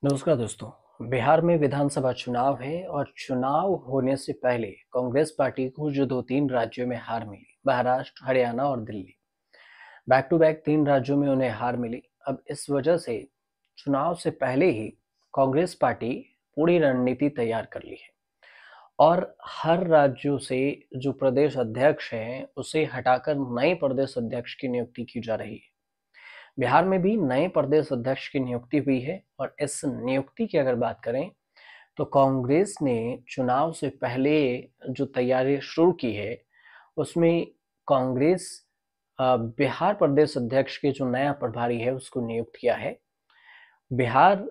नमस्कार दोस्तों। बिहार में विधानसभा चुनाव है और चुनाव होने से पहले कांग्रेस पार्टी को जो दो तीन राज्यों में हार मिली, महाराष्ट्र, हरियाणा और दिल्ली, बैक टू बैक तीन राज्यों में उन्हें हार मिली। अब इस वजह से चुनाव से पहले ही कांग्रेस पार्टी पूरी रणनीति तैयार कर ली है और हर राज्यों से जो प्रदेश अध्यक्ष हैं उसे हटाकर नए प्रदेश अध्यक्ष की नियुक्ति की जा रही है। बिहार में भी नए प्रदेश अध्यक्ष की नियुक्ति हुई है और इस नियुक्ति की अगर बात करें तो कांग्रेस ने चुनाव से पहले जो तैयारी शुरू की है उसमें कांग्रेस बिहार प्रदेश अध्यक्ष के जो नया प्रभारी है उसको नियुक्त किया है। बिहार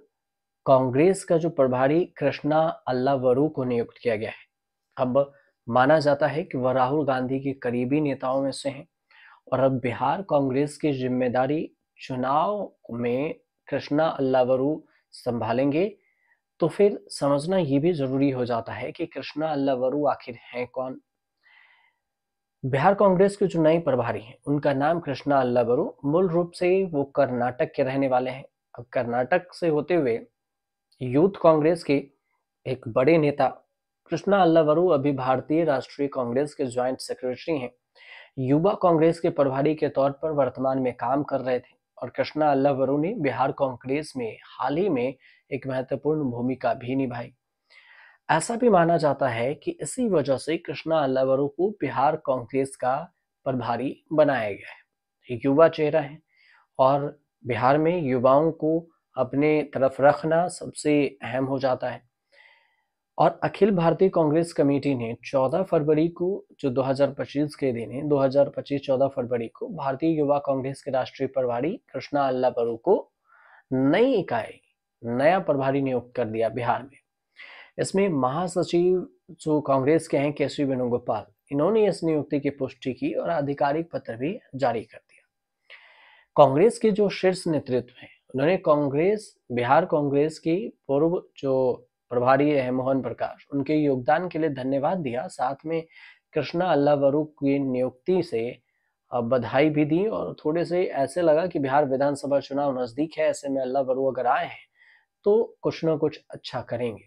कांग्रेस का जो प्रभारी कृष्णा अल्लावरू को नियुक्त किया गया है। अब माना जाता है कि वह राहुल गांधी के करीबी नेताओं में से हैं और अब बिहार कांग्रेस की जिम्मेदारी चुनाव में कृष्णा अल्लावरू संभालेंगे। तो फिर समझना ये भी जरूरी हो जाता है कि कृष्णा अल्लावरू आखिर हैं कौन। बिहार कांग्रेस के जो नए प्रभारी हैं उनका नाम कृष्णा अल्लावरू, मूल रूप से वो कर्नाटक के रहने वाले हैं। अब कर्नाटक से होते हुए यूथ कांग्रेस के एक बड़े नेता कृष्णा अल्लावरू अभी भारतीय राष्ट्रीय कांग्रेस के ज्वाइंट सेक्रेटरी हैं। युवा कांग्रेस के प्रभारी के तौर पर वर्तमान में काम कर रहे थे और कृष्णा अल्लावरू ने बिहार कांग्रेस में हाल ही में एक महत्वपूर्ण भूमिका भी निभाई। ऐसा भी माना जाता है कि इसी वजह से कृष्णा अल्लावरू को बिहार कांग्रेस का प्रभारी बनाया गया है। एक युवा चेहरा है और बिहार में युवाओं को अपने तरफ रखना सबसे अहम हो जाता है। और अखिल भारतीय कांग्रेस कमेटी ने 14 फरवरी को, जो 2025 के दिन है, 2025 14 फरवरी को भारतीय युवा कांग्रेस के राष्ट्रीय प्रभारी कृष्णा अल्लावरू को नई इकाई, नया प्रभारी नियुक्त कर दिया बिहार में। इसमें महासचिव जो कांग्रेस के हैं केसी वेणुगोपाल, इन्होंने इस नियुक्ति की पुष्टि की और आधिकारिक पत्र भी जारी कर दिया। कांग्रेस के जो शीर्ष नेतृत्व है उन्होंने बिहार कांग्रेस की पूर्व जो प्रभारी है मोहन प्रकाश, उनके योगदान के लिए धन्यवाद दिया। साथ में कृष्णा अल्लावरू की नियुक्ति से बधाई भी दी और थोड़े से ऐसे लगा कि बिहार विधानसभा चुनाव नजदीक है, ऐसे में अल्लावरू अगर आए हैं तो कुछ ना कुछ अच्छा करेंगे।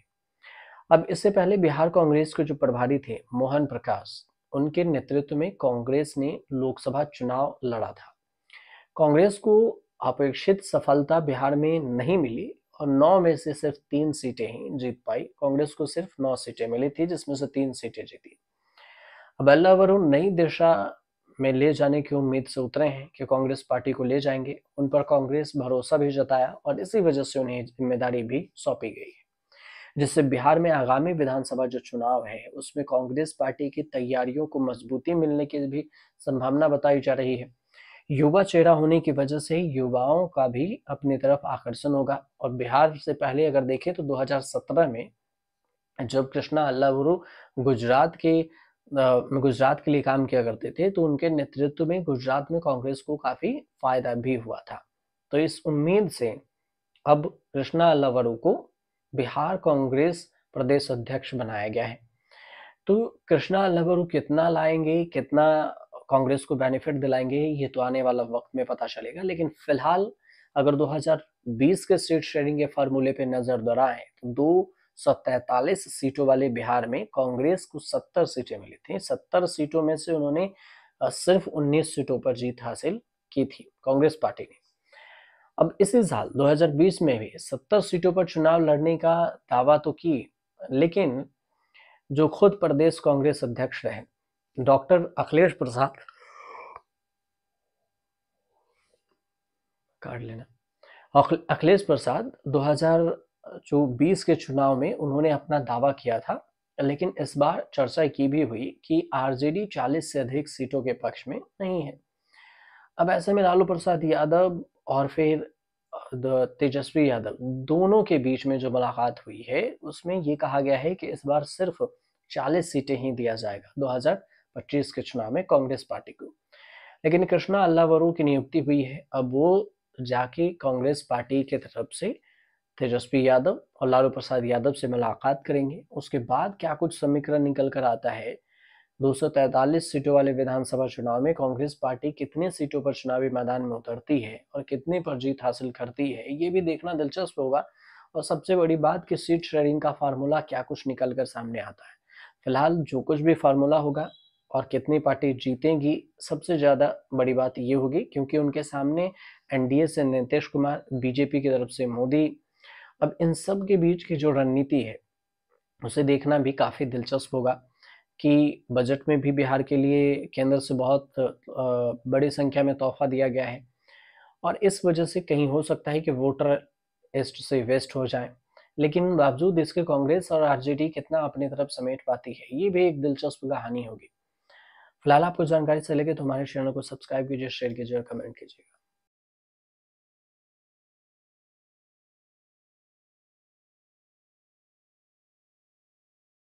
अब इससे पहले बिहार कांग्रेस के जो प्रभारी थे मोहन प्रकाश, उनके नेतृत्व में कांग्रेस ने लोकसभा चुनाव लड़ा था। कांग्रेस को अपेक्षित सफलता बिहार में नहीं मिली और 9 में से सिर्फ 3 सीटें ही जीत पाई। कांग्रेस को सिर्फ 9 सीटें मिली थी जिसमें से 3 सीटें जीती। अब अल्लावरू नई दिशा में ले जाने की उम्मीद से उतरे हैं कि कांग्रेस पार्टी को ले जाएंगे। उन पर कांग्रेस भरोसा भी जताया और इसी वजह से उन्हें जिम्मेदारी भी सौंपी गई है, जिससे बिहार में आगामी विधानसभा जो चुनाव है उसमें कांग्रेस पार्टी की तैयारियों को मजबूती मिलने की भी संभावना बताई जा रही है। युवा चेहरा होने की वजह से युवाओं का भी अपनी तरफ आकर्षण होगा। और बिहार से पहले अगर देखें तो 2017 में जब कृष्णा अल्लावरू गुजरात के लिए काम किया करते थे तो उनके नेतृत्व में गुजरात में कांग्रेस को काफी फायदा भी हुआ था। तो इस उम्मीद से अब कृष्णा अल्लावरू को बिहार कांग्रेस प्रदेश अध्यक्ष बनाया गया है। तो कृष्णा अल्लावरू कितना लाएंगे, कितना कांग्रेस को बेनिफिट दिलाएंगे, ये तो आने वाला वक्त में पता चलेगा। लेकिन फिलहाल अगर 2020 के सीट शेयरिंग के फार्मूले पे नजर दौड़ाएं तो 243 सीटों वाले बिहार में कांग्रेस को 70 सीटें मिली थी। 70 सीटों में से उन्होंने सिर्फ 19 सीटों पर जीत हासिल की थी कांग्रेस पार्टी ने। अब इसी साल 2020 में भी 70 सीटों पर चुनाव लड़ने का दावा तो की, लेकिन जो खुद प्रदेश कांग्रेस अध्यक्ष रहे डॉक्टर अखिलेश प्रसाद काट लेना अखिलेश प्रसाद 2020 के चुनाव में उन्होंने अपना दावा किया था, लेकिन इस बार चर्चा की भी हुई कि आरजेडी 40 से अधिक सीटों के पक्ष में नहीं है। अब ऐसे में लालू प्रसाद यादव और फिर तेजस्वी यादव दोनों के बीच में जो मुलाकात हुई है उसमें ये कहा गया है कि इस बार सिर्फ 40 सीटें ही दिया जाएगा 2025 के चुनाव में कांग्रेस पार्टी को। लेकिन कृष्णा अल्लावरू की नियुक्ति हुई है, अब वो जाके कांग्रेस पार्टी की तरफ से तेजस्वी यादव और लालू प्रसाद यादव से मुलाकात करेंगे। उसके बाद क्या कुछ समीकरण निकल कर आता है, 243 सीटों वाले विधानसभा चुनाव में कांग्रेस पार्टी कितने सीटों पर चुनावी मैदान में उतरती है और कितने पर जीत हासिल करती है, ये भी देखना दिलचस्प होगा। और सबसे बड़ी बात कि सीट शेयरिंग का फार्मूला क्या कुछ निकल कर सामने आता है। फिलहाल जो कुछ भी फार्मूला होगा और कितनी पार्टी जीतेंगी, सबसे ज़्यादा बड़ी बात ये होगी, क्योंकि उनके सामने एनडीए से नीतीश कुमार, बीजेपी की तरफ से मोदी। अब इन सब के बीच की जो रणनीति है उसे देखना भी काफ़ी दिलचस्प होगा कि बजट में भी बिहार के लिए केंद्र से बहुत बड़ी संख्या में तोहफा दिया गया है, और इस वजह से कहीं हो सकता है कि वोटर ईस्ट से वेस्ट हो जाए। लेकिन बावजूद इसके कांग्रेस और आरजेडी कितना अपनी तरफ समेट पाती है, ये भी एक दिलचस्प कहानी होगी। फिलहाल आपको जानकारी से लगे तो हमारे चैनल को सब्सक्राइब कीजिए, शेयर कीजिए और कमेंट कीजिए।